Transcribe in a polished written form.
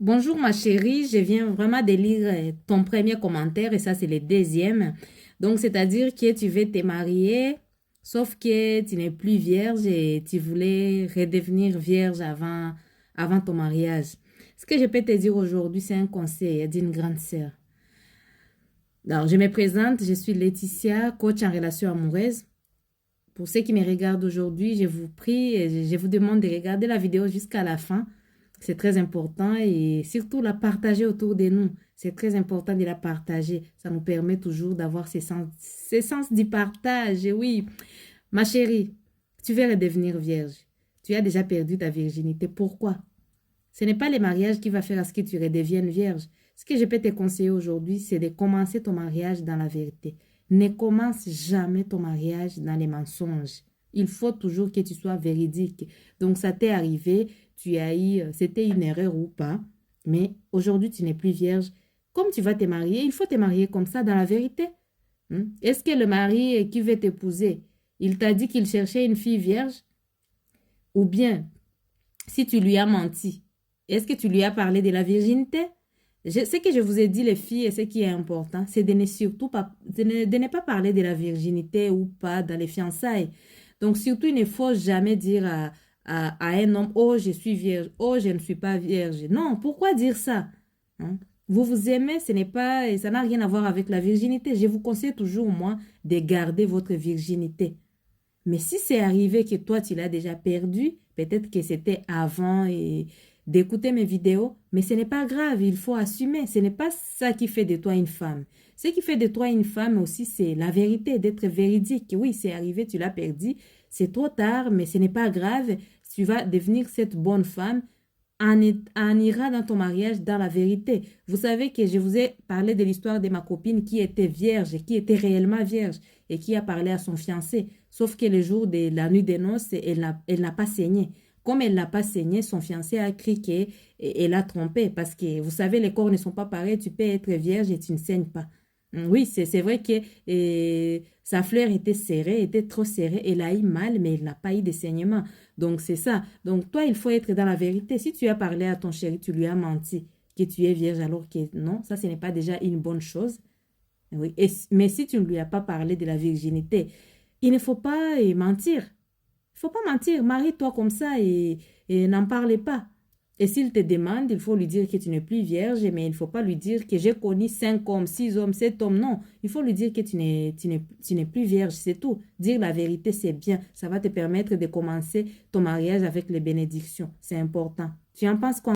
Bonjour ma chérie, je viens vraiment de lire ton premier commentaire et ça c'est le deuxième. Donc c'est-à-dire que tu veux te marier, sauf que tu n'es plus vierge et tu voulais redevenir vierge avant ton mariage. Ce que je peux te dire aujourd'hui, c'est un conseil d'une grande sœur. Alors je me présente, je suis Laetitia, coach en relation amoureuse. Pour ceux qui me regardent aujourd'hui, je vous prie et je vous demande de regarder la vidéo jusqu'à la fin. C'est très important et surtout la partager autour de nous. C'est très important de la partager. Ça nous permet toujours d'avoir ces sens du partage. Et oui, ma chérie, tu veux redevenir vierge. Tu as déjà perdu ta virginité. Pourquoi? Ce n'est pas le mariage qui va faire à ce que tu redeviennes vierge. Ce que je peux te conseiller aujourd'hui, c'est de commencer ton mariage dans la vérité. Ne commence jamais ton mariage dans les mensonges. Il faut toujours que tu sois véridique. Donc, ça t'est arrivé, tu as eu, c'était une erreur ou pas, mais aujourd'hui, tu n'es plus vierge. Comme tu vas te marier, il faut te marier comme ça, dans la vérité. Est-ce que le mari qui veut t'épouser, il t'a dit qu'il cherchait une fille vierge? Ou bien, si tu lui as menti, est-ce que tu lui as parlé de la virginité? Ce que je vous ai dit, les filles, et ce qui est important, c'est de ne surtout pas, de ne pas parler de la virginité ou pas dans les fiançailles. Donc, surtout, il ne faut jamais dire à un homme, oh, je suis vierge, oh, je ne suis pas vierge. Non, pourquoi dire ça? Hein? Vous vous aimez, ce n'est pas, ça n'a rien à voir avec la virginité. Je vous conseille toujours, moi, de garder votre virginité. Mais si c'est arrivé que toi, tu l'as déjà perdu, peut-être que c'était avant et d'écouter mes vidéos, mais ce n'est pas grave, il faut assumer. Ce n'est pas ça qui fait de toi une femme. Ce qui fait de toi une femme aussi, c'est la vérité, d'être véridique. Oui, c'est arrivé, tu l'as perdu, c'est trop tard, mais ce n'est pas grave. Tu vas devenir cette bonne femme en ira dans ton mariage dans la vérité. Vous savez que je vous ai parlé de l'histoire de ma copine qui était vierge, qui était réellement vierge et qui a parlé à son fiancé. Sauf que le jour de la nuit des noces, elle n'a pas saigné. Comme elle n'a pas saigné, son fiancé a crié et l'a trompé parce que vous savez, les corps ne sont pas pareils. Tu peux être vierge et tu ne saignes pas. Oui, c'est vrai que sa fleur était serrée, était trop serrée. Elle a eu mal, mais elle n'a pas eu de saignement. Donc, c'est ça. Donc, toi, il faut être dans la vérité. Si tu as parlé à ton chéri, tu lui as menti que tu es vierge alors que non, ça, ce n'est pas déjà une bonne chose. Oui. Mais si tu ne lui as pas parlé de la virginité, il ne faut pas mentir. Il ne faut pas mentir. Marie-toi comme ça et n'en parlez pas. Et s'il te demande, il faut lui dire que tu n'es plus vierge, mais il ne faut pas lui dire que j'ai connu 5 hommes, 6 hommes, 7 hommes. Non, il faut lui dire que tu n'es plus vierge, c'est tout. Dire la vérité, c'est bien. Ça va te permettre de commencer ton mariage avec les bénédictions. C'est important. Tu en penses quoi?